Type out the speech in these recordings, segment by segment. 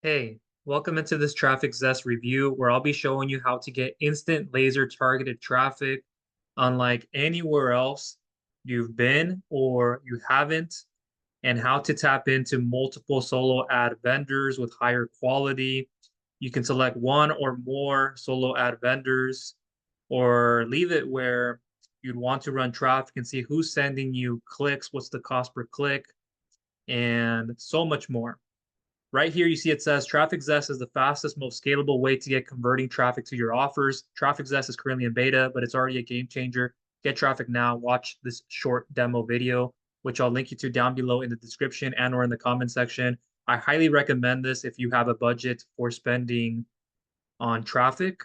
Hey, welcome into this Traffic Zest review where I'll be showing you how to get instant laser targeted traffic unlike anywhere else you've been or you haven't, and how to tap into multiple solo ad vendors with higher quality. You can select one or more solo ad vendors or leave it where you'd want to run traffic and see who's sending you clicks, what's the cost per click, and so much more. Right here, you see it says TrafficZest is the fastest, most scalable way to get converting traffic to your offers. TrafficZest is currently in beta, but it's already a game changer. Get traffic now. Watch this short demo video, which I'll link you to down below in the description and or in the comment section. I highly recommend this if you have a budget for spending on traffic.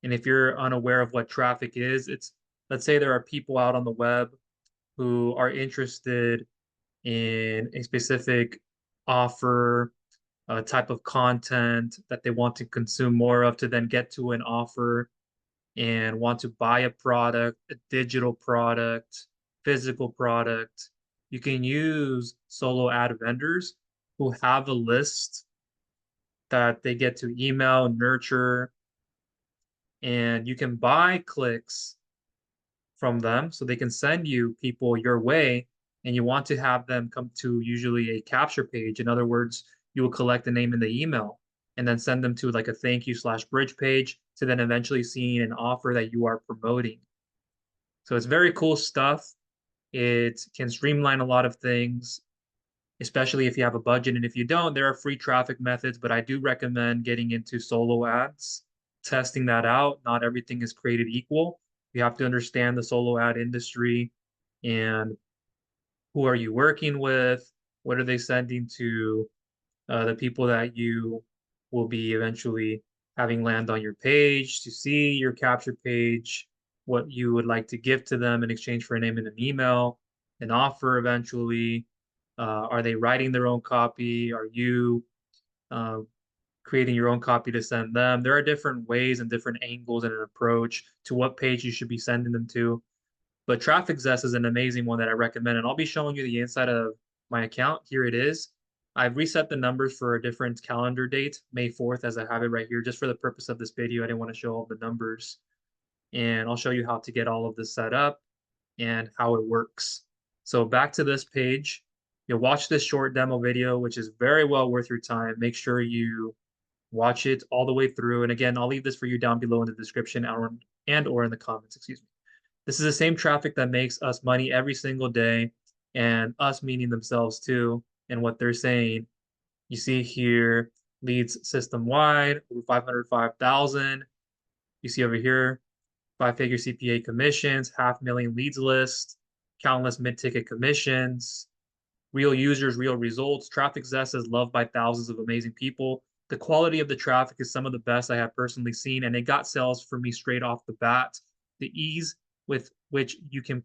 And if you're unaware of what traffic is, let's say there are people out on the web who are interested in a specific offer, type of content that they want to consume more of to then get to an offer and want to buy a product, a digital product, physical product. You can use solo ad vendors who have a list that they get to email, nurture, and you can buy clicks from them so they can send you people your way, and you want to have them come to usually a capture page. In other words, you will collect the name in the email and then send them to like a thank you slash bridge page to then eventually seeing an offer that you are promoting. So it's very cool stuff. It can streamline a lot of things, especially if you have a budget. And if you don't, there are free traffic methods, but I do recommend getting into solo ads, testing that out. Not everything is created equal. You have to understand the solo ad industry and who are you working with? What are they sending to the people that you will be eventually having land on your page to see your capture page, what you would like to give to them in exchange for a name and an email, an offer eventually. Are they writing their own copy? Are you uh, creating your own copy to send them? There are different ways and different angles and an approach to what page you should be sending them to. But TrafficZest is an amazing one that I recommend, and I'll be showing you the inside of my account. Here it is. I've reset the numbers for a different calendar date, May 4th, as I have it right here, just for the purpose of this video. I didn't want to show all the numbers. And I'll show you how to get all of this set up and how it works. So back to this page. You'll watch this short demo video, which is very well worth your time. Make sure you watch it all the way through. And again, I'll leave this for you down below in the description and or in the comments, excuse me. This is the same traffic that makes us money every single day, and us meaning themselves too, and what they're saying. You see here, leads system wide, over 505,000. You see over here, five-figure CPA commissions, 500,000 leads list, countless mid-ticket commissions, real users, real results. TrafficZest is loved by thousands of amazing people. The quality of the traffic is some of the best I have personally seen, and it got sales for me straight off the bat. The ease with which you can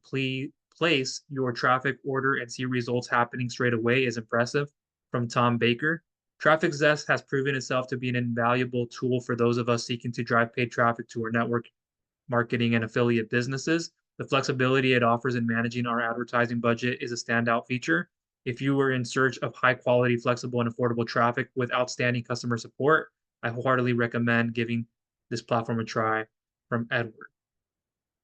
place your traffic order and see results happening straight away is impressive. From Tom Baker. TrafficZest has proven itself to be an invaluable tool for those of us seeking to drive paid traffic to our network marketing and affiliate businesses. The flexibility it offers in managing our advertising budget is a standout feature. If you were in search of high quality, flexible, and affordable traffic with outstanding customer support, I wholeheartedly recommend giving this platform a try. From Edward.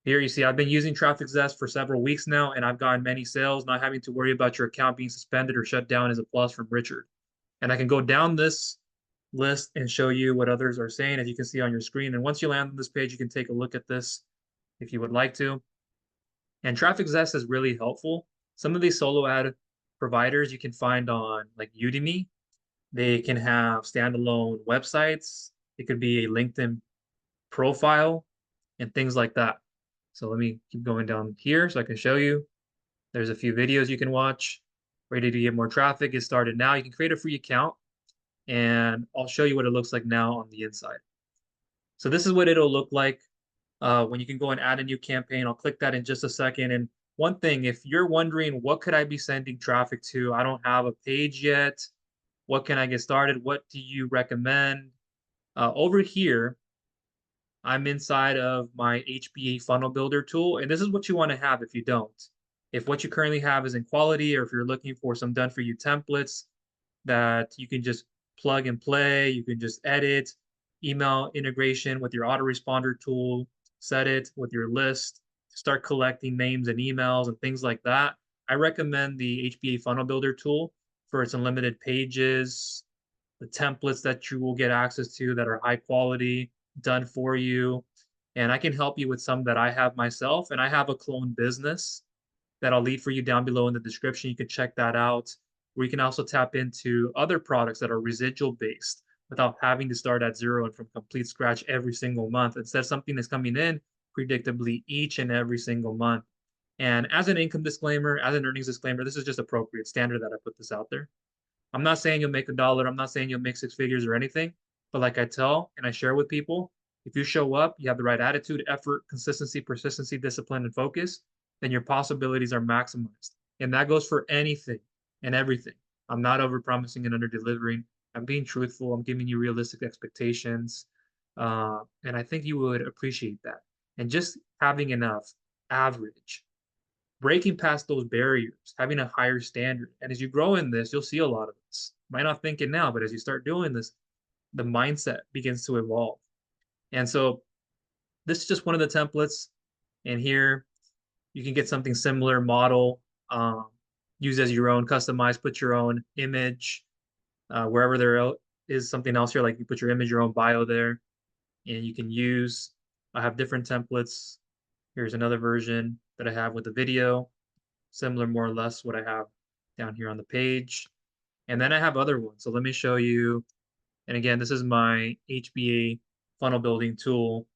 Here you see I've been using TrafficZest for several weeks now, and I've gotten many sales. Not having to worry about your account being suspended or shut down is a plus. From Richard. And I can go down this list and show you what others are saying, as you can see on your screen. And once you land on this page, you can take a look at this if you would like to. And TrafficZest is really helpful. Some of these solo ad providers you can find on like Udimi. They can have standalone websites. It could be a LinkedIn profile and things like that. So let me keep going down here so I can show you. There's a few videos you can watch. Ready to get more traffic? Get started now. You can create a free account, and I'll show you what it looks like now on the inside. So this is what it'll look like when you can go and add a new campaign. I'll click that in just a second. And one thing, if you're wondering, what could I be sending traffic to? I don't have a page yet. What can I get started? What do you recommend? Over here, I'm inside of my HBA Funnel Builder tool, and this is what you want to have if you don't. If what you currently have is in quality, or if you're looking for some done-for-you templates that you can just plug and play. You can just edit, email integration with your autoresponder tool, set it with your list, start collecting names and emails and things like that. I recommend the HBA Funnel Builder tool for its unlimited pages, the templates that you will get access to that are high quality, done for you. And I can help you with some that I have myself. And I have a clone business that I'll leave for you down below in the description. You can check that out. Where you can also tap into other products that are residual based without having to start at zero and from complete scratch every single month. Instead, something that's coming in predictably each and every single month. And as an income disclaimer, as an earnings disclaimer, this is just appropriate standard that I put this out there. I'm not saying you'll make $1. I'm not saying you'll make 6 figures or anything. But like I tell and I share with people, if you show up, you have the right attitude, effort, consistency, persistency, discipline, and focus, then your possibilities are maximized. And that goes for anything and everything. I'm not over promising and under delivering. I'm being truthful. I'm giving you realistic expectations. And I think you would appreciate that. And just having enough average, breaking past those barriers, having a higher standard. And as you grow in this, you'll see a lot of this. Might not think it now, but as you start doing this, the mindset begins to evolve. And so this is just one of the templates. And here you can get something similar, model, use as your own, customize, put your own image. Wherever there is something else here, like you put your image, your own bio there, and you can use. I have different templates. Here's another version that I have with the video, similar more or less what I have down here on the page. And then I have other ones. So let me show you. And again, this is my HBA funnel building tool.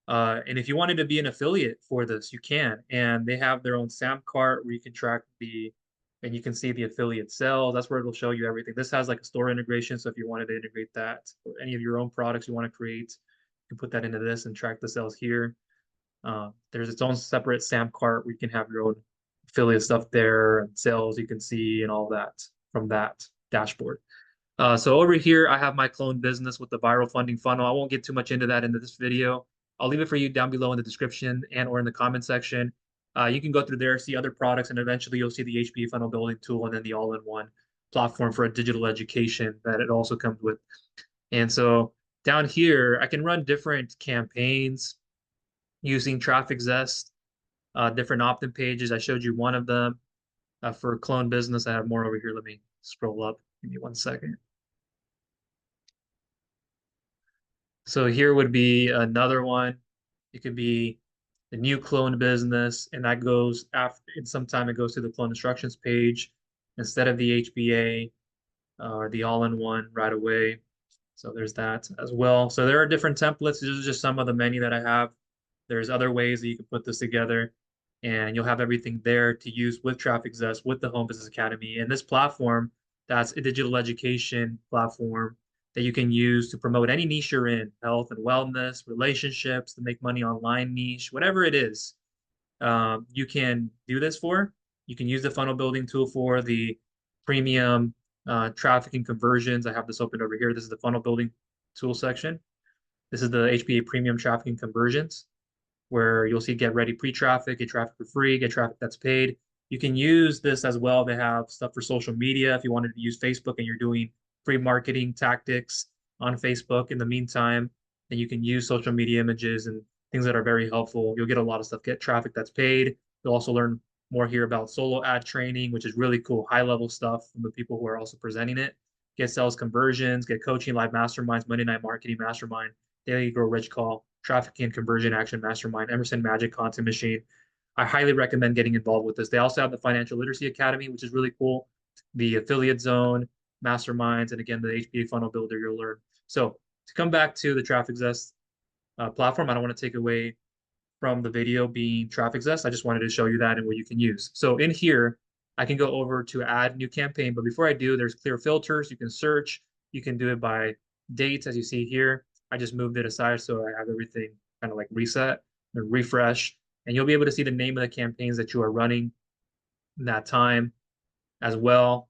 And if you wanted to be an affiliate for this, you can. And they have their own SAM cart where you can track and you can see the affiliate sales. That's where it'll show you everything. This has like a store integration. So if you wanted to integrate that or any of your own products you want to create, you can put that into this and track the sales here. There's its own separate SAM cart where you can have your own affiliate stuff there and sales you can see and all that from that dashboard. So over here, I have my clone business with the viral funding funnel. I won't get too much into that into this video. I'll leave it for you down below in the description and or in the comment section. You can go through there, see other products, and eventually you'll see the HBA funnel building tool and then the all-in-one platform for a digital education that it also comes with. And so down here, I can run different campaigns using TrafficZest, different opt-in pages. I showed you one of them for clone business. I have more over here. Let me scroll up. Give me 1 second. So here would be another one. It could be the new clone business, and that goes after, and sometime it goes to the clone instructions page instead of the HBA or the all-in-one right away. So there's that as well. So there are different templates. These are just some of the many that I have. There's other ways that you can put this together, and you'll have everything there to use with TrafficZest, with the Home Business Academy. And this platform, that's a digital education platform that you can use to promote any niche you're in, health and wellness, relationships, to make money online niche, whatever it is, you can do this for. You can use the funnel building tool for the premium traffic and conversions. I have this open over here. This is the funnel building tool section. This is the HBA premium traffic and conversions, where you'll see get ready pre-traffic, get traffic for free, get traffic that's paid. You can use this as well. They have stuff for social media. If you wanted to use Facebook and you're doing free marketing tactics on Facebook in the meantime, then you can use social media images and things that are very helpful. You'll get a lot of stuff, get traffic that's paid. You'll also learn more here about solo ad training, which is really cool, high level stuff from the people who are also presenting it. Get sales conversions, get coaching, live masterminds, Monday night marketing mastermind, daily grow rich call, traffic and conversion action mastermind, Emerson Magic content machine. I highly recommend getting involved with this. They also have the Financial Literacy Academy, which is really cool. The affiliate zone, masterminds, and again, the HBA funnel builder you'll learn. So to come back to the TrafficZest platform, I don't want to take away from the video being TrafficZest. I just wanted to show you that and what you can use. So in here, I can go over to add new campaign. But before I do, there's clear filters. You can search. You can do it by dates, as you see here. I just moved it aside so I have everything kind of like reset and refresh. And you'll be able to see the name of the campaigns that you are running in that time as well.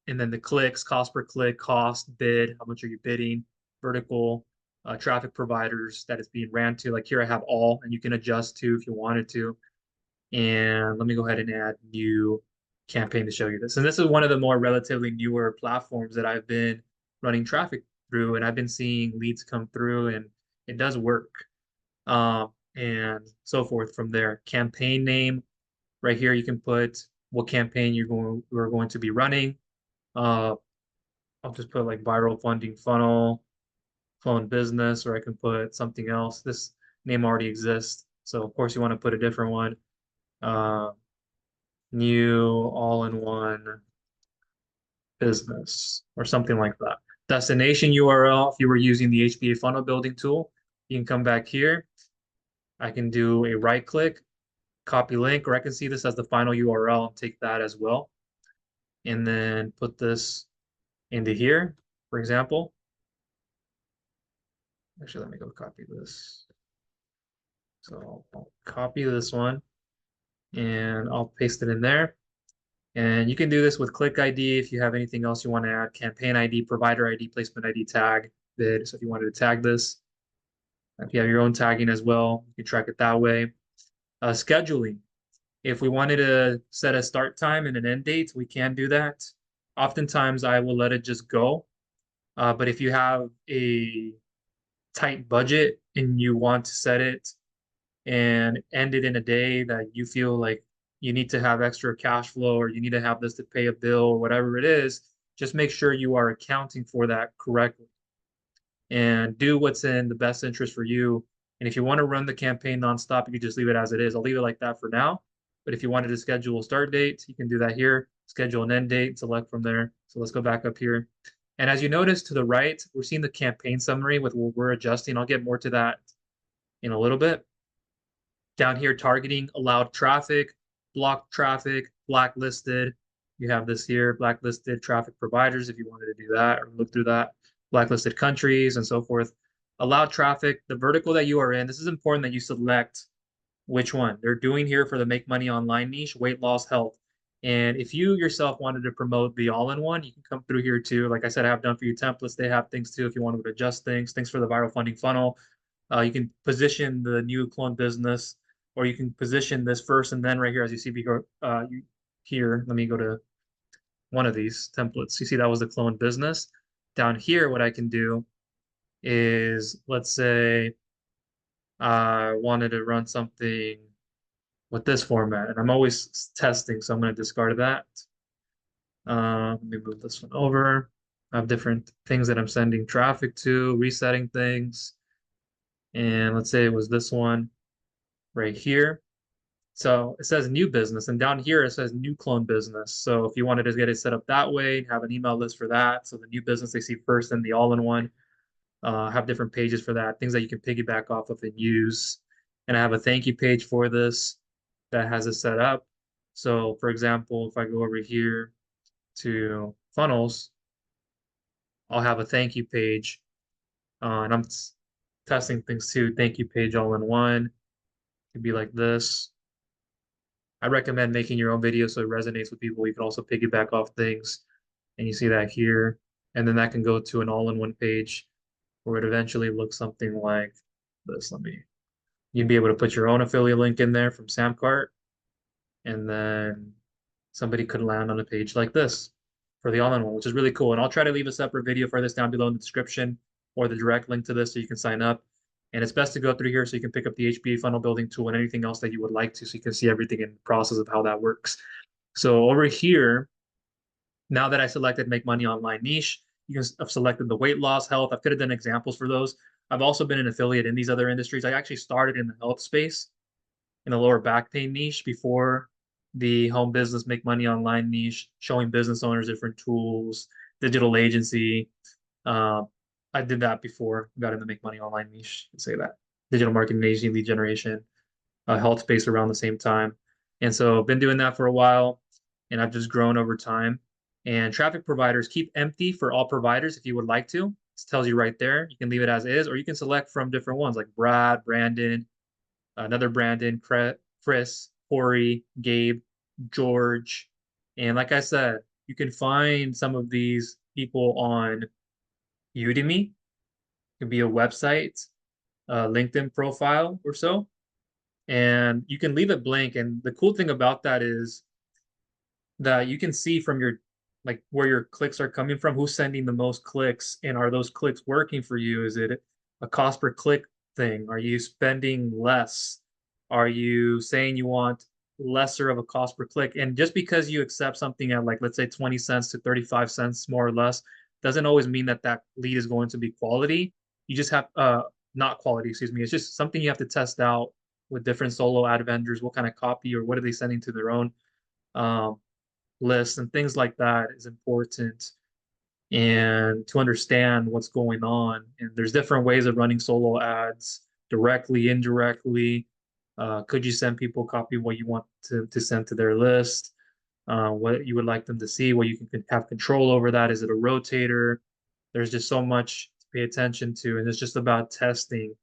And then the clicks, cost per click, cost, bid, how much are you bidding, vertical, traffic providers that it's being ran to. Like here I have all, and you can adjust to if you wanted to. And let me go ahead and add new campaign to show you this. And this is one of the more relatively newer platforms that I've been running traffic through, and I've been seeing leads come through, and it does work. And so forth from there. Campaign name, right here, you can put what campaign you're going to be running. I'll just put like viral funding funnel, phone business, or I can put something else. This name already exists, so of course you want to put a different one. Uh, New all-in-one business or something like that. Destination URL, if you were using the HBA funnel building tool, you can come back here. I can do a right click, copy link, or I can see this as the final URL and take that as well. And then put this into here, for example. Actually, let me go copy this. So I'll copy this one and I'll paste it in there. And you can do this with click ID if you have anything else you want to add, campaign ID, provider ID, placement ID, tag, bid. So if you wanted to tag this, if you have your own tagging as well, you can track it that way. Scheduling. If we wanted to set a start time and an end date, we can do that. Oftentimes, I will let it just go. But if you have a tight budget and you want to set it and end it in a day that you feel like you need to have extra cash flow or you need to have this to pay a bill or whatever it is, just make sure you are accounting for that correctly and do what's in the best interest for you. And if you want to run the campaign nonstop, you can just leave it as it is. I'll leave it like that for now. But if you wanted to schedule a start date, you can do that here, schedule an end date, select from there. So let's go back up here. And as you notice to the right, we're seeing the campaign summary with what we're adjusting. I'll get more to that in a little bit. Down here, targeting allowed traffic, blocked traffic, blacklisted. You have this here, blacklisted traffic providers if you wanted to do that or look through that, blacklisted countries and so forth. Allowed traffic, the vertical that you are in, this is important that you select which one. They're doing here for the make money online niche, weight loss, health. And if you yourself wanted to promote the all-in-one, you can come through here too. Like I said, I have done for you templates. They have things too if you wanted to adjust things. Things for the viral funding funnel. You can position the new clone business, or you can position this first and then right here, as you see here, let me go to one of these templates. You see that was the clone business. Down here, what I can do is, let's say I wanted to run something with this format, and I'm always testing, so I'm going to discard that. Let me move this one over. I have different things that I'm sending traffic to, resetting things. And let's say it was this one right here. So it says new business, and down here it says new clone business. So if you wanted to get it set up that way, have an email list for that. So the new business they see first and the all-in-one, have different pages for that, things that you can piggyback off of and use. And I have a thank you page for this that has it set up. So for example, if I go over here to funnels, I'll have a thank you page. And I'm testing things too. Thank you page all in one. It could be like this. I recommend making your own video so it resonates with people. You can also piggyback off things, and you see that here. And then that can go to an all-in-one page where it eventually looks something like this. You'd be able to put your own affiliate link in there from Samcart, and then somebody could land on a page like this for the all-in-one, which is really cool. And I'll try to leave a separate video for this down below in the description or the direct link to this so you can sign up. And it's best to go through here so you can pick up the HBA funnel building tool and anything else that you would like to, so you can see everything in the process of how that works. So over here, now that I selected make money online niche, you can have selected the weight loss, health. I could have done examples for those. I've also been an affiliate in these other industries. I actually started in the health space in the lower back pain niche before the home business make money online niche, showing business owners different tools, digital agency. I did that before, got in the make money online niche, say that. Digital marketing agency, lead generation, health space around the same time. And so I've been doing that for a while, and I've just grown over time. And traffic providers keep empty for all providers if you would like to. It tells you right there. You can leave it as is, or you can select from different ones like Brad, Brandon, another Brandon, Chris, Corey, Gabe, George. And like I said, you can find some of these people on Udemy. It could be a website, a LinkedIn profile or so. And you can leave it blank. And the cool thing about that is that you can see from your like where your clicks are coming from, who's sending the most clicks, and are those clicks working for you? Is it a cost per click thing? Are you spending less? Are you saying you want lesser of a cost per click? And just because you accept something at like, let's say 20 cents to 35 cents more or less, doesn't always mean that that lead is going to be quality. You just have, not quality, excuse me. It's just something you have to test out with different solo ad vendors. What kind of copy or what are they sending to their own um, lists and things like that is important, and to understand what's going on. And there's different ways of running solo ads, directly, indirectly. Could you send people a copy of what you want to send to their list? What you would like them to see, what you can have control over that. Is it a rotator? There's just so much to pay attention to, and it's just about testing.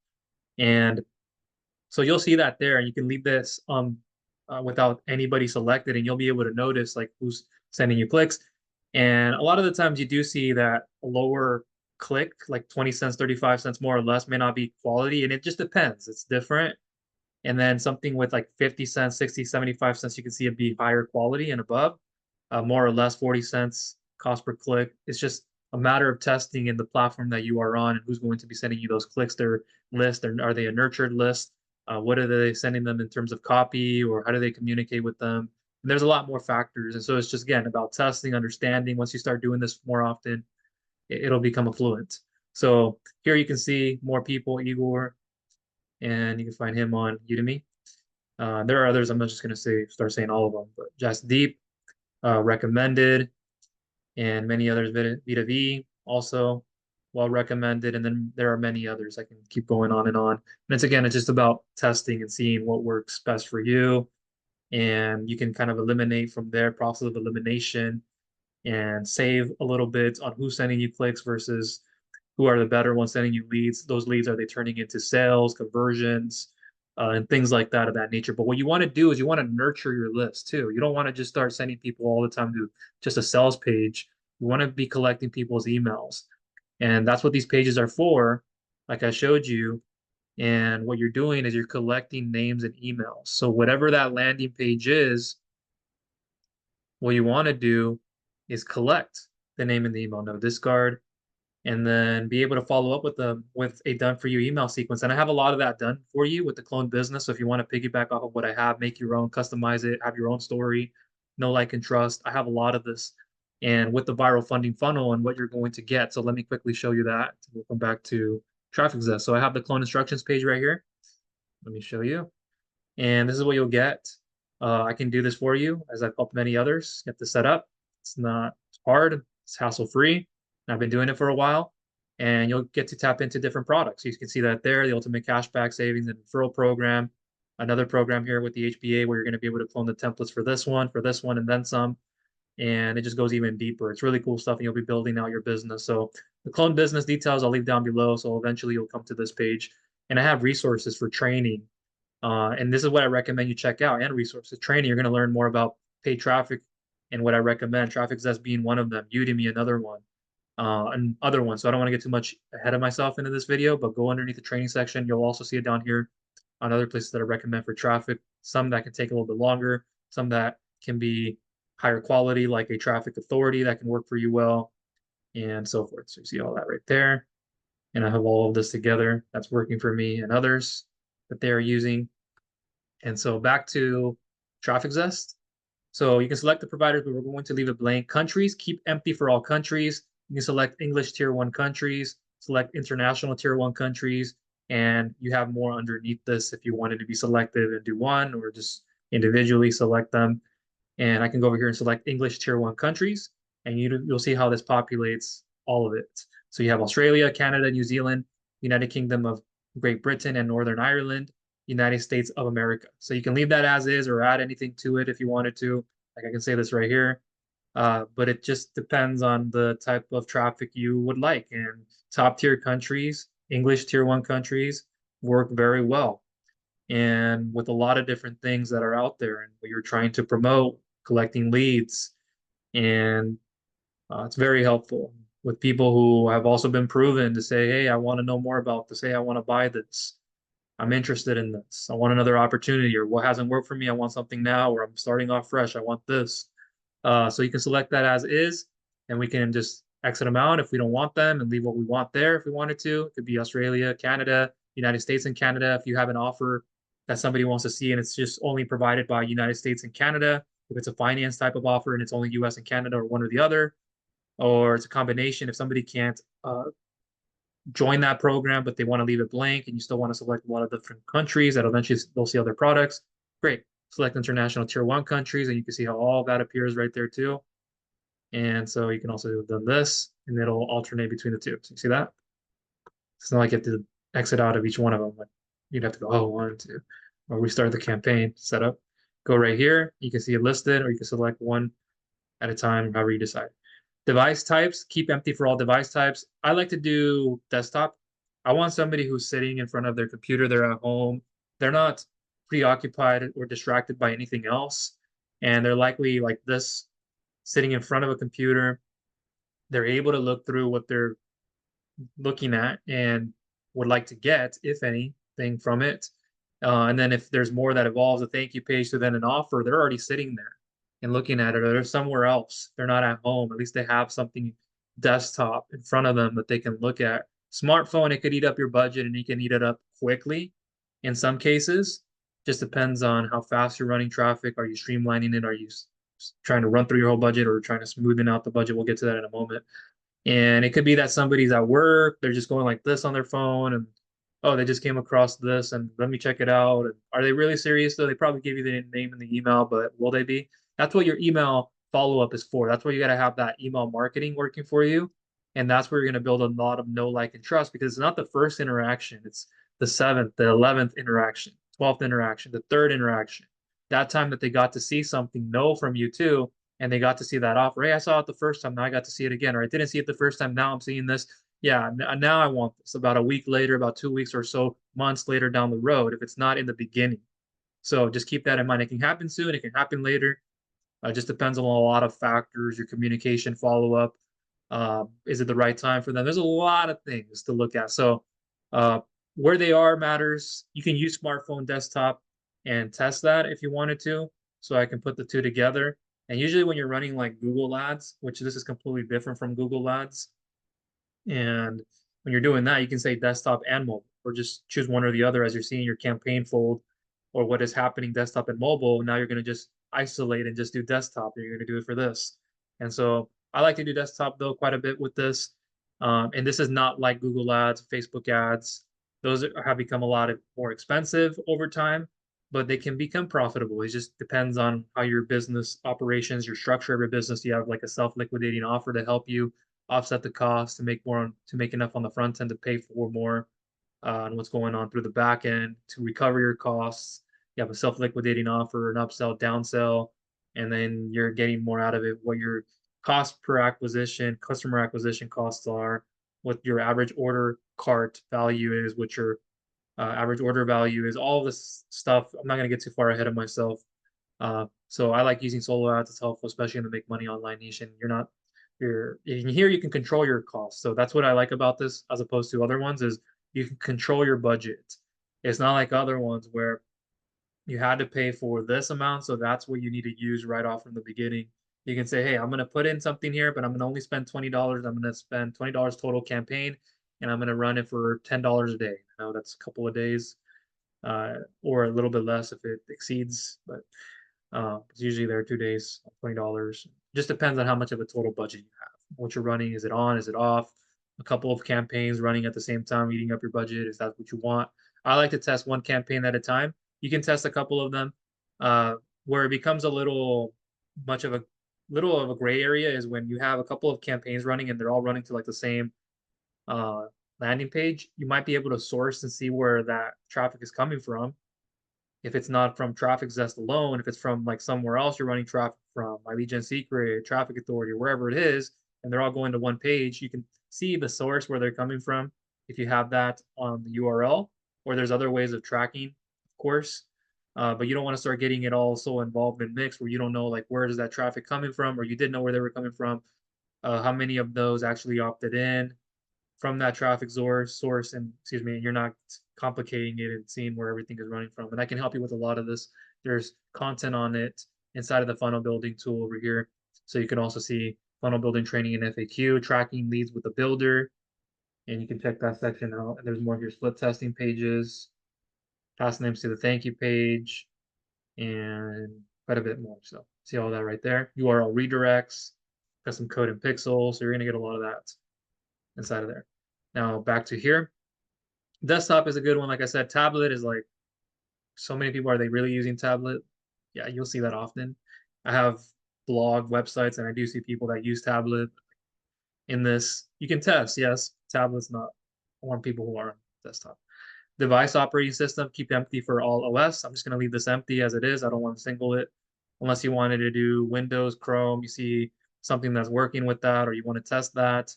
And so you'll see that there, and you can leave this without anybody selected, and you'll be able to notice like who's sending you clicks. And a lot of the times you do see that a lower click, like 20 cents, 35 cents more or less, may not be quality, and it just depends. It's different. And then something with like 50 cents, 60, 75 cents, you can see it be higher quality and above, more or less 40 cents cost per click. It's just a matter of testing in the platform that you are on and who's going to be sending you those clicks, their list, or are they a nurtured list? What are they sending them in terms of copy, or how do they communicate with them? And there's a lot more factors. And so it's just, again, about testing, understanding. Once you start doing this more often, it'll become affluent. So here you can see more people, Igor, and you can find him on Udemy. There are others. I'm not just going to start saying all of them, but Just Deep, recommended, and many others. Vita also well recommended, and then there are many others. I can keep going on and on. And it's just about testing and seeing what works best for you, and you can kind of eliminate from there, process of elimination, and save a little bit on who's sending you clicks versus who are the better ones sending you leads. Those leads, are they turning into sales, conversions, and things like that of that nature. But what you want to do is you want to nurture your list too. You don't want to just start sending people all the time to just a sales page. You want to be collecting people's emails. And that's what these pages are for, like I showed you. And what you're doing is you're collecting names and emails. So whatever that landing page is, what you want to do is collect the name and the email, no discard, and then be able to follow up with them with a done for you email sequence. And I have a lot of that done for you with the clone business. So if you want to piggyback off of what I have, make your own, customize it, have your own story, know, like, and trust. I have a lot of this. And with the viral funding funnel and what you're going to get. So let me quickly show you that. We'll come back to TrafficZest. So I have the clone instructions page right here. Let me show you. And this is what you'll get. I can do this for you as I've helped many others get this set up. It's not hard, it's hassle-free. I've been doing it for a while, and you'll get to tap into different products. You can see that there, the Ultimate Cashback Savings and Referral Program, another program here with the HBA where you're going to be able to clone the templates for this one, and then some. And it just goes even deeper. It's really cool stuff, and you'll be building out your business. So the clone business details I'll leave down below. So eventually you'll come to this page, and I have resources for training. And this is what I recommend you check out, and resources training. You're going to learn more about paid traffic and what I recommend. TrafficZest being one of them, Udimi another one, and other ones. So I don't want to get too much ahead of myself into this video, but go underneath the training section. You'll also see it down here on other places that I recommend for traffic. Some that can take a little bit longer, some that can be higher quality, like a traffic authority that can work for you well, and so forth. So you see all that right there. And I have all of this together that's working for me and others that they are using. And so back to TrafficZest. So you can select the providers, but we're going to leave it blank. Countries, keep empty for all countries. You can select English tier 1 countries, select international tier 1 countries, and you have more underneath this if you wanted to be selective and do one, or just individually select them. And I can go over here and select English tier 1 countries, and you'll see how this populates all of it. So you have Australia, Canada, New Zealand, United Kingdom of Great Britain and Northern Ireland, United States of America. So you can leave that as is or add anything to it if you wanted to. Like I can say this right here, but it just depends on the type of traffic you would like. And top tier countries, English tier 1 countries, work very well. And with a lot of different things that are out there and what you're trying to promote, collecting leads, and it's very helpful with people who have also been proven to say, hey, I want to know more about this. Hey, I want to buy this. I'm interested in this. I want another opportunity, or what hasn't worked for me. I want something now, or I'm starting off fresh. I want this. So you can select that as is. and we can just exit them out if we don't want them and leave what we want there if we wanted to. It could be Australia, Canada, United States and Canada. If you have an offer that somebody wants to see and it's just only provided by United States and Canada, if it's a finance type of offer and it's only US and Canada or one or the other, or it's a combination, if somebody can't join that program, but they want to leave it blank and you still want to select a lot of different countries that eventually they'll see other products, great. Select international tier 1 countries and you can see how all that appears right there too. And so you can also have done this and it'll alternate between the two. So you see that? It's not like you have to exit out of each one of them. Like you'd have to go, oh, 1, 2, or restart the campaign setup. Go right here. You can see it listed, or you can select one at a time, however you decide. Device types, keep empty for all device types. I like to do desktop. I want somebody who's sitting in front of their computer, they're at home, they're not preoccupied or distracted by anything else, and they're likely like this, sitting in front of a computer. They're able to look through what they're looking at and would like to get, if anything, from it. And then if there's more that evolves, a thank you page to then an offer, they're already sitting there and looking at it, or they're somewhere else. They're not at home. At least they have something desktop in front of them that they can look at. Smartphone, it could eat up your budget and you can eat it up quickly in some cases. Just depends on how fast you're running traffic. Are you streamlining it? Are you trying to run through your whole budget or trying to smoothen out the budget? We'll get to that in a moment. And it could be that somebody's at work, they're just going like this on their phone and oh, they just came across this and let me check it out. And are they really serious though? They probably gave you the name in the email, but will they be? That's what your email follow-up is for. That's where you got to have that email marketing working for you. And that's where you're going to build a lot of know, like, and trust because it's not the first interaction. It's the 7th, the 11th interaction, 12th interaction, the 3rd interaction. That time that they got to see something, know from you too, and they got to see that offer. Hey, I saw it the first time. Now I got to see it again. Or I didn't see it the first time. Now I'm seeing this. Yeah, now I want this. About a week later, about 2 weeks or so, months later down the road, if it's not in the beginning. So just keep that in mind. It can happen soon. It can happen later. It just depends on a lot of factors, your communication follow-up. Is it the right time for them? There's a lot of things to look at. So uh, where they are matters. You can use smartphone, desktop, and test that if you wanted to. So I can put the two together. And usually when you're running like Google Ads, which this is completely different from Google Ads, and when you're doing that, you can say desktop and mobile, or just choose one or the other as you're seeing your campaign fold or what is happening desktop and mobile. Now you're going to just isolate and just do desktop. And you're going to do it for this. And so I like to do desktop though quite a bit with this. And this is not like Google Ads, Facebook ads. Those have become a lot more expensive over time, but they can become profitable. It just depends on how your business operations, your structure of your business. You have like a self-liquidating offer to help you offset the cost to make enough on the front end to pay for more and what's going on through the back end to recover your costs. You have a self-liquidating offer, an upsell, downsell, and then you're getting more out of it. What your cost per acquisition, customer acquisition costs are, what your average order cart value is, what your average order value is, all this stuff. I'm not going to get too far ahead of myself. So I like using solo ads. It's helpful, especially in the make money online niche. And you're in here, you can control your costs. So that's what I like about this as opposed to other ones is you can control your budget. It's not like other ones where you had to pay for this amount. So that's what you need to use right off from the beginning. You can say, hey, I'm going to put in something here, but I'm going to only spend $20. I'm going to spend $20 total campaign and I'm going to run it for $10 a day. Now that's a couple of days or a little bit less if it exceeds, but it's usually there 2 days, $20. Just depends on how much of a total budget you have. What you're running, is it on, is it off? A couple of campaigns running at the same time, eating up your budget. Is that what you want? I like to test one campaign at a time. You can test a couple of them. Where it becomes a much of a little of a gray area is when you have a couple of campaigns running and they're all running to like the same uh, landing page. You might be able to source and see where that traffic is coming from. If it's not from TrafficZest alone, if it's from like somewhere else you're running traffic from, My Lead Gen Secret, Traffic Authority, or wherever it is, and they're all going to one page, you can see the source where they're coming from if you have that on the URL, or there's other ways of tracking, of course. But you don't want to start getting it all so involved in mix where you don't know like where is that traffic coming from, or you didn't know where they were coming from, how many of those actually opted in from that traffic source, and excuse me, you're not complicating it and seeing where everything is running from. And I can help you with a lot of this. There's content on it inside of the funnel building tool over here. So you can also see funnel building training and FAQ, tracking leads with the builder, and you can check that section out. And there's more here, split testing pages, pass names to the thank you page, and quite a bit more. So see all that right there. URL redirects, custom code and pixels. So you're gonna get a lot of that inside of there. Now back to here. Desktop is a good one. Like I said, tablet is like, so many people, are they really using tablet? Yeah, you'll see that often. I have blog websites and I do see people that use tablet in this. You can test, yes, tablet's not. I want people who are on desktop. Device operating system, keep empty for all OS. I'm just going to leave this empty as it is. I don't want to single it unless you wanted to do Windows, Chrome, you see something that's working with that, or you want to test that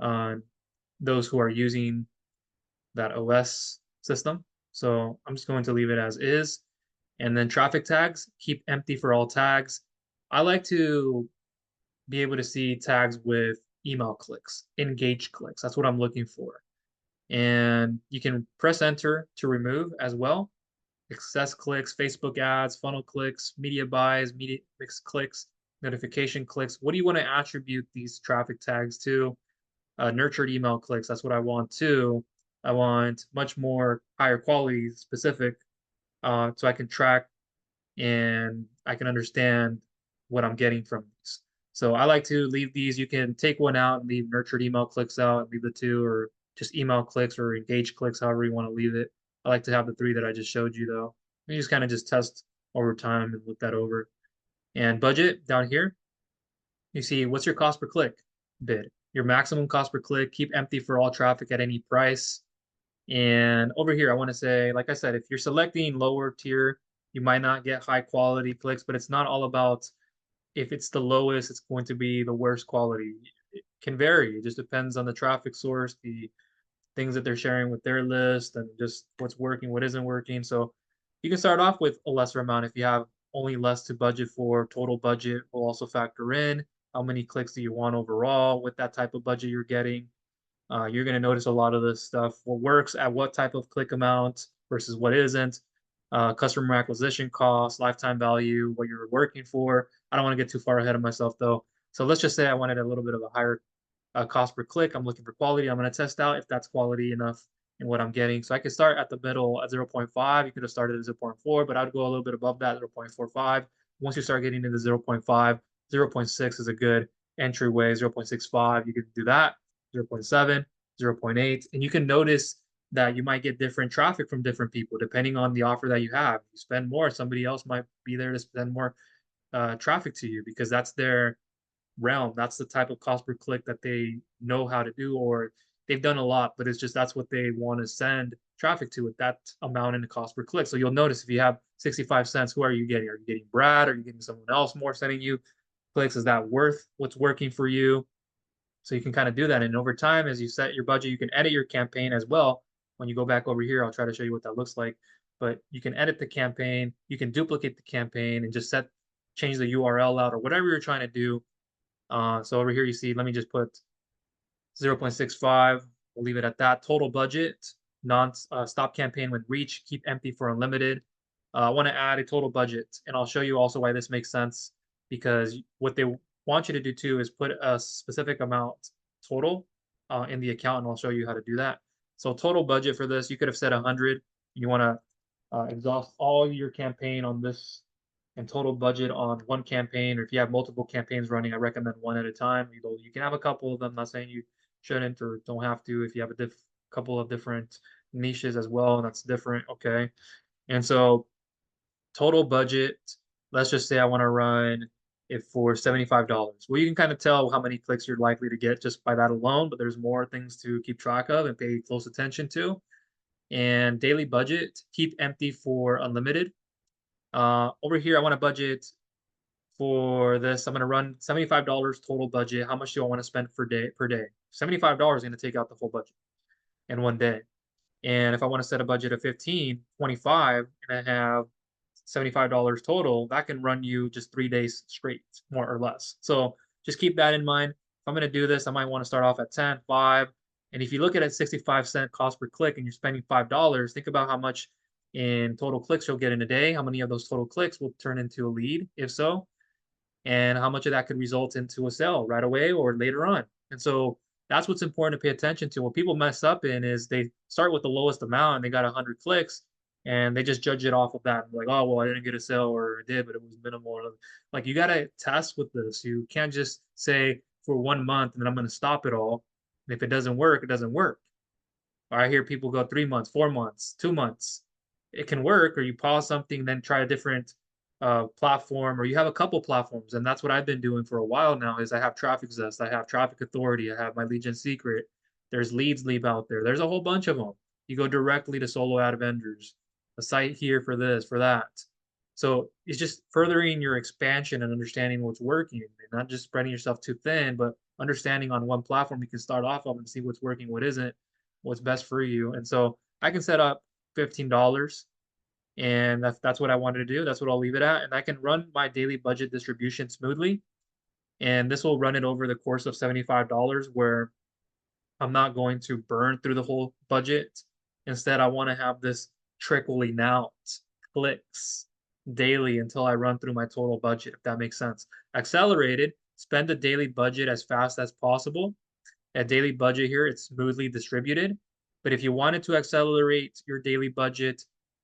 on those who are using that OS system. So I'm just going to leave it as is. And then traffic tags, keep empty for all tags. I like to be able to see tags with email clicks, engaged clicks. That's what I'm looking for. And you can press enter to remove as well. Excess clicks, Facebook ads, funnel clicks, media buys, media mixed clicks, notification clicks. What do you want to attribute these traffic tags to? Nurtured email clicks, that's what I want too. I want much more higher quality specific, so I can track and I can understand what I'm getting from these. So I like to leave these. You can take one out and leave nurtured email clicks out and leave the two, or just email clicks or engaged clicks, however you want to leave it. I like to have the three that I just showed you though. You just kind of just test over time and look that over. And budget down here, you see what's your cost per click bid, your maximum cost per click, keep empty for all traffic at any price. And over here, I want to say, like I said, if you're selecting lower tier, you might not get high quality clicks, but it's not all about, if it's the lowest, it's going to be the worst quality. It can vary. It just depends on the traffic source, the things that they're sharing with their list, and just what's working, what isn't working. So you can start off with a lesser amount if you have only less to budget for. Total budget will also factor in how many clicks do you want overall with that type of budget you're getting. You're going to notice a lot of this stuff, what works at what type of click amount versus what isn't, customer acquisition cost, lifetime value, what you're working for. I don't want to get too far ahead of myself though. So let's just say I wanted a little bit of a higher cost per click. I'm looking for quality. I'm going to test out if that's quality enough in what I'm getting. So I could start at the middle at 0.5. You could have started at 0.4, but I'd go a little bit above that, 0.45. Once you start getting into 0.5, 0.6 is a good entryway. 0.65, you could do that. 0.7, 0.8. And you can notice that you might get different traffic from different people depending on the offer that you have. If you spend more, somebody else might be there to spend more traffic to you because that's their realm. That's the type of cost per click that they know how to do, or they've done a lot, but it's just that's what they want to send traffic to with that amount in the cost per click. So you'll notice if you have 65 cents, who are you getting? Are you getting Brad? Are you getting someone else more sending you clicks? Is that worth what's working for you? So you can kind of do that. And over time, as you set your budget, you can edit your campaign as well. When you go back over here, I'll try to show you what that looks like. But you can edit the campaign, you can duplicate the campaign and just change the URL out or whatever you're trying to do. So over here, you see, let me just put 0.65. We'll leave it at that. Total budget, stop campaign when reach, keep empty for unlimited. I want to add a total budget, and I'll show you also why this makes sense, because what they want you to do too is put a specific amount total in the account, and I'll show you how to do that. So total budget for this, you could have said 100. You want to exhaust all your campaign on this and total budget on one campaign, or if you have multiple campaigns running, I recommend one at a time. You can have a couple of them. I'm not saying you shouldn't or don't have to. If you have a couple of different niches as well, that's different. Okay. And so total budget, let's just say I want to run it for $75. Well, you can kind of tell how many clicks you're likely to get just by that alone, but there's more things to keep track of and pay close attention to. And daily budget, keep empty for unlimited. Over here, I want to budget for this. I'm going to run $75 total budget. How much do I want to spend per day? $75 is going to take out the whole budget in one day. And if I want to set a budget of 15, 25, and I have $75 total, that can run you just 3 days straight, more or less. So just keep that in mind. If I'm going to do this, I might want to start off at 10, 5. And if you look at it, 65-cent cost per click and you're spending $5, think about how much in total clicks you'll get in a day. How many of those total clicks will turn into a lead, if so? and how much of that could result into a sale right away or later on. And so that's what's important to pay attention to. What people mess up in is they start with the lowest amount and they got 100 clicks and they just judge it off of that. Like, oh, well, I didn't get a sale or I did, but it was minimal. Like, you got to test with this. You can't just say for 1 month and then I'm going to stop it all. And if it doesn't work, it doesn't work. Or I hear people go 3 months, 4 months, 2 months. It can work, or you pause something, then try a different platform, or you have a couple platforms. And that's what I've been doing for a while now. Is I have TrafficZest, I have Traffic Authority, I have my Legion Secret. There's Leads Leap out there. There's a whole bunch of them. You go directly to solo ad vendors, a site here for this, for that. So it's just furthering your expansion and understanding what's working, and not just spreading yourself too thin, but understanding on one platform you can start off of and see what's working, what isn't, what's best for you. And so I can set up $15, and that's what I wanted to do. That's what I'll leave it at. And I can run my daily budget distribution smoothly. And this will run it over the course of $75, where I'm not going to burn through the whole budget. Instead, I want to have this trickling out clicks daily until I run through my total budget, if that makes sense. Accelerated, spend the daily budget as fast as possible. At daily budget here, it's smoothly distributed. But if you wanted to accelerate your daily budget,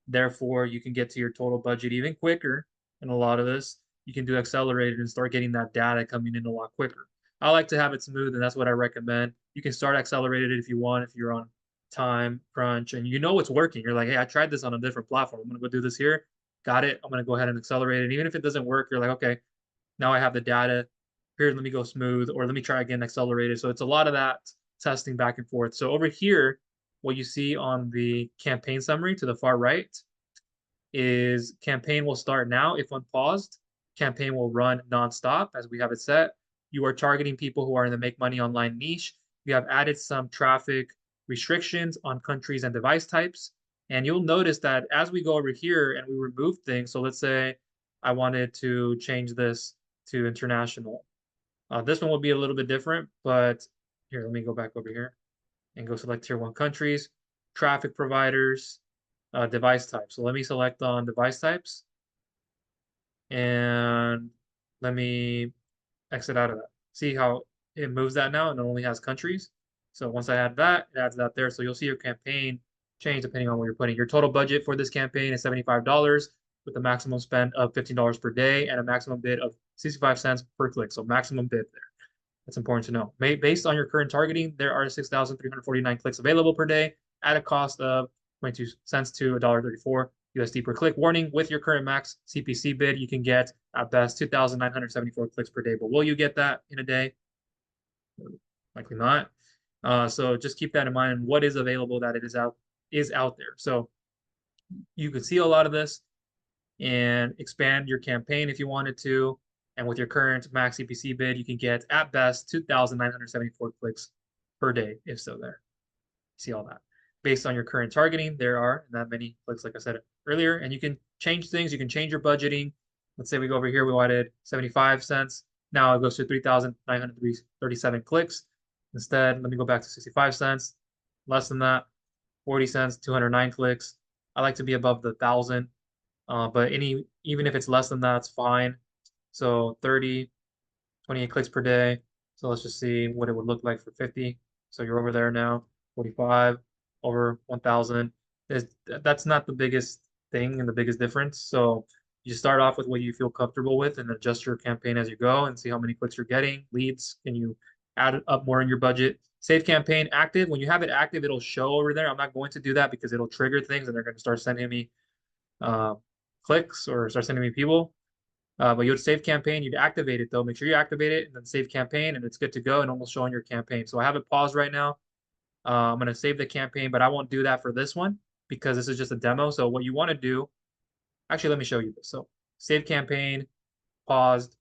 therefore you can get to your total budget even quicker. And a lot of this, you can do accelerated and start getting that data coming in a lot quicker. I like to have it smooth, and that's what I recommend. You can start accelerated if you want, if you're on time crunch and you know it's working. You're like, hey, I tried this on a different platform. I'm going to go do this here. Got it. I'm going to go ahead and accelerate it. Even if it doesn't work, you're like, okay, now I have the data. Here, let me go smooth, or let me try again accelerated. So it's a lot of that testing back and forth. So over here, what you see on the campaign summary to the far right is campaign will start now if unpaused. Campaign will run nonstop as we have it set. You are targeting people who are in the make money online niche. We have added some traffic restrictions on countries and device types. And you'll notice that as we go over here and we remove things, so let's say I wanted to change this to international. This one will be a little bit different, but here, let me go back over here and go select tier 1 countries, traffic providers, device types. So let me select on device types and let me exit out of that. See how it moves that now and it only has countries. So once I add that, it adds that there. So you'll see your campaign change depending on what you're putting. Your total budget for this campaign is $75 with a maximum spend of $15 per day and a maximum bid of 65 cents per click. So maximum bid there. That's important to know. Based on your current targeting, there are 6,349 clicks available per day at a cost of 22 cents to $1.34 USD per click. Warning, with your current max CPC bid, you can get at best 2,974 clicks per day. But will you get that in a day? Likely not. So just keep that in mind. And what is available that it is out there. So you could see a lot of this and expand your campaign if you wanted to. And with your current max CPC bid, you can get at best 2,974 clicks per day, if so there. See all that. Based on your current targeting, there are that many clicks, like I said earlier, and you can change things. You can change your budgeting. Let's say we go over here, we wanted 75 cents. Now it goes to 3,937 clicks. Instead, let me go back to 65 cents. Less than that, 40 cents, 209 clicks. I like to be above the 1,000, but even if it's less than that, it's fine. So 30, 28 clicks per day. So let's just see what it would look like for 50. So you're over there now, 45, over 1,000. That's not the biggest thing and the biggest difference. So you start off with what you feel comfortable with and adjust your campaign as you go and see how many clicks you're getting. Leads, can you add up more in your budget? Save campaign active. When you have it active, it'll show over there. I'm not going to do that because it'll trigger things and they're going to start sending me clicks or start sending me people. But you would save campaign, you'd activate it though. Make sure you activate it and then save campaign and it's good to go and almost showing your campaign. So I have it paused right now. I'm going to save the campaign, but I won't do that for this one because this is just a demo. So what you want to do, actually, let me show you this. So save campaign, paused.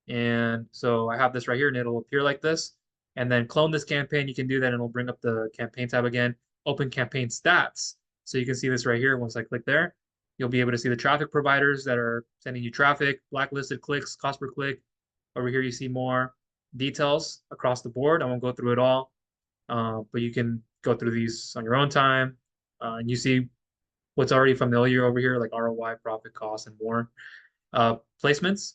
And so I have this right here and it'll appear like this. And then clone this campaign. You can do that and it'll bring up the campaign tab again. Open campaign stats. So you can see this right here. Once I click there, you'll be able to see the traffic providers that are sending you traffic, blacklisted clicks, cost per click. Over here, you see more details across the board. I won't go through it all, but you can go through these on your own time. And you see what's already familiar over here, like ROI, profit, cost, and more. Placements.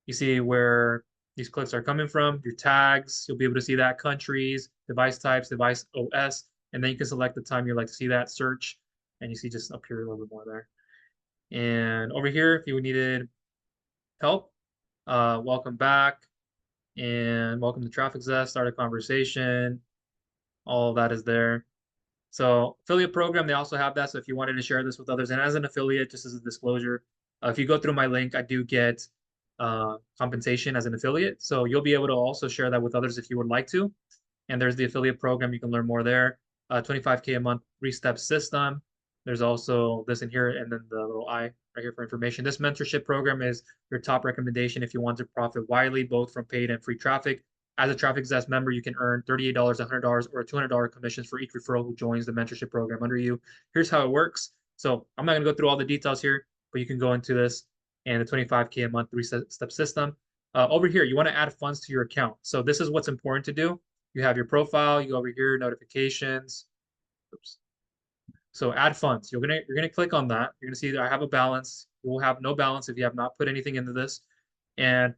You see where these clicks are coming from, your tags, you'll be able to see that, countries, device types, device OS, and then you can select the time you'd like to see that, search, and you see just up here a little bit more there. And over here, if you needed help, welcome back and welcome to TrafficZest, start a conversation, all of that is there. So affiliate program, they also have that. So if you wanted to share this with others, and as an affiliate, just as a disclosure, if you go through my link, I do get compensation as an affiliate. So you'll be able to also share that with others if you would like to. And there's the affiliate program. You can learn more there. 25K a month, 3-step system. There's also this in here, and then the little I right here for information. This mentorship program is your top recommendation if you want to profit widely, both from paid and free traffic. As a TrafficZest member, you can earn $38, $100, or $200 commissions for each referral who joins the mentorship program under you. Here's how it works. So I'm not going to go through all the details here, but you can go into this and the 25K a month 3-step system. Over here, you want to add funds to your account. So this is what's important to do. You have your profile, you go over here, notifications. Oops. So add funds. You're gonna click on that. You're gonna see that I have a balance. You will have no balance if you have not put anything into this. And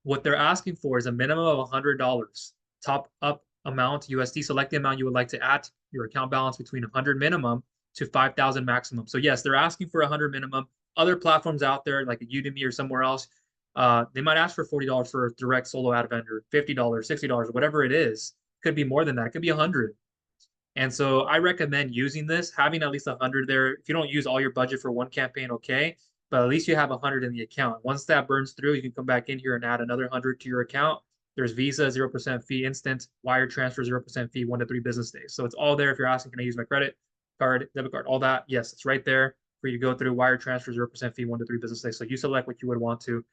what they're asking for is a minimum of $100 top up amount USD. Select the amount you would like to add to your account balance between 100 minimum to 5,000 maximum. So yes, they're asking for 100 minimum. Other platforms out there like a Udimi or somewhere else, they might ask for $40 for a direct solo ad vendor, $50, $60, whatever it is. Could be more than that. It could be 100. And so I recommend using this, having at least 100 there. If you don't use all your budget for one campaign, okay, but at least you have 100 in the account. Once that burns through, you can come back in here and add another 100 to your account. There's Visa, 0% fee instant, wire transfer, 0% fee, 1 to 3 business days. So it's all there. If you're asking, can I use my credit card, debit card, all that? Yes, it's right there for you to go through. Wire transfer, 0% fee, 1 to 3 business days. So you select what you would want to.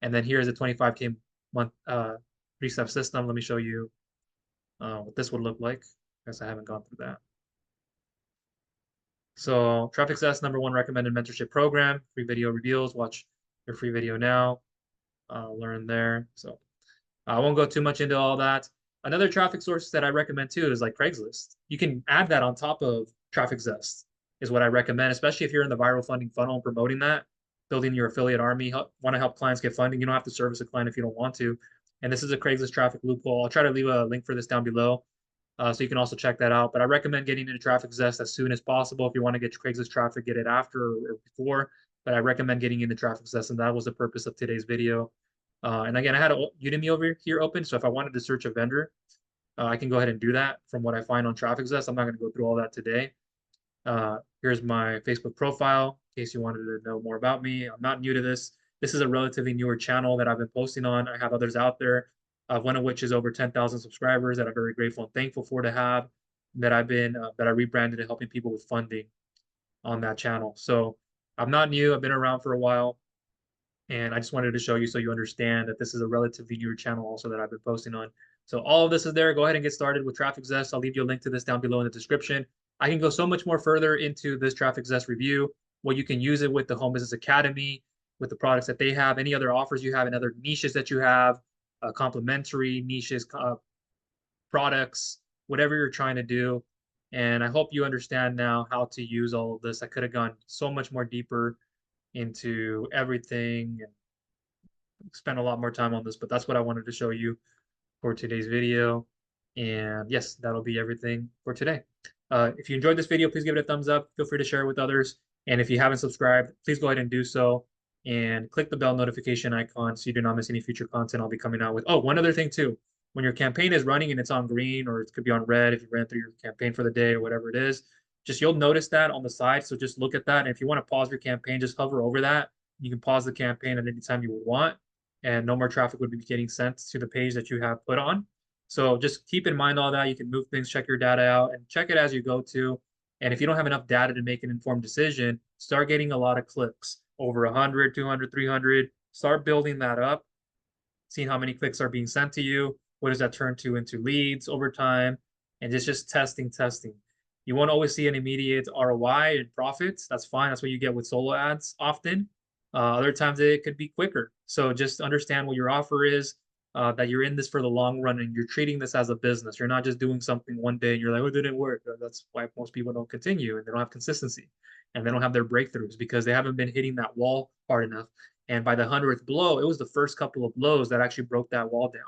And then here's a 25K month 3-step system. Let me show you what this would look like. I guess I haven't gone through that. So TrafficZest #1 recommended mentorship program, free video reveals. Watch your free video now. Learn there. So I won't go too much into all that. Another traffic source that I recommend too is like Craigslist. You can add that on top of TrafficZest is what I recommend, especially if you're in the viral funding funnel and promoting that, building your affiliate army, want to help clients get funding. You don't have to service a client if you don't want to. And this is a Craigslist traffic loophole. I'll try to leave a link for this down below. So you can also check that out. But I recommend getting into TrafficZest as soon as possible. If you want to get your Craigslist traffic, get it after or before. But I recommend getting into TrafficZest, and that was the purpose of today's video. And again, I had a Udemy over here open, so if I wanted to search a vendor, I can go ahead and do that from what I find on TrafficZest. I'm not going to go through all that today. Here's my Facebook profile, in case you wanted to know more about me. I'm not new to this. This is a relatively newer channel that I've been posting on. I have others out there, one of which is over 10,000 subscribers that I'm very grateful and thankful for to have, that I rebranded and helping people with funding on that channel. So I'm not new. I've been around for a while. And I just wanted to show you so you understand that this is a relatively newer channel also that I've been posting on. So all of this is there. Go ahead and get started with TrafficZest. I'll leave you a link to this down below in the description. I can go so much more further into this TrafficZest review, what you can use it with the Home Business Academy, with the products that they have, any other offers you have, and other niches that you have, complementary niches, products, whatever you're trying to do. And I hope you understand now how to use all of this. I could have gone so much more deeper into everything and spend a lot more time on this, but that's what I wanted to show you for today's video. And yes, that'll be everything for today. If you enjoyed this video, please give it a thumbs up. Feel free to share it with others. And if you haven't subscribed, please go ahead and do so. And click the bell notification icon so you do not miss any future content I'll be coming out with. Oh, one other thing too. When your campaign is running and it's on green, or it could be on red if you ran through your campaign for the day or whatever it is, just you'll notice that on the side. So just look at that. And if you want to pause your campaign, just hover over that. You can pause the campaign at any time you would want, and no more traffic would be getting sent to the page that you have put on. So just keep in mind all that. You can move things, check your data out, and check it as you go to. And if you don't have enough data to make an informed decision, start getting a lot of clicks, over 100, 200, 300. Start building that up, seeing how many clicks are being sent to you. What does that turn to into leads over time? And just testing. You won't always see an immediate ROI and profits. That's fine. That's what you get with solo ads often. Other times it could be quicker. So just understand what your offer is, that you're in this for the long run and you're treating this as a business. You're not just doing something one day and you're like, oh, it didn't work. That's why most people don't continue, and they don't have consistency and they don't have their breakthroughs because they haven't been hitting that wall hard enough. And by the 100th blow, it was the first couple of blows that actually broke that wall down,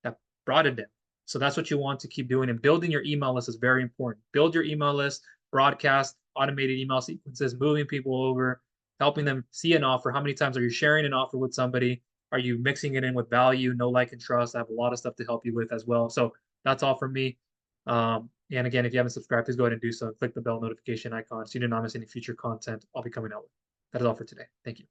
that brought it down. So that's what you want to keep doing. And building your email list is very important. Build your email list, broadcast, automated email sequences, moving people over, helping them see an offer. How many times are you sharing an offer with somebody? Are you mixing it in with value, know, like, and trust? I have a lot of stuff to help you with as well. So that's all from me. And again, if you haven't subscribed, please go ahead and do so. Click the bell notification icon so you do not miss any future content I'll be coming out with. That is all for today. Thank you.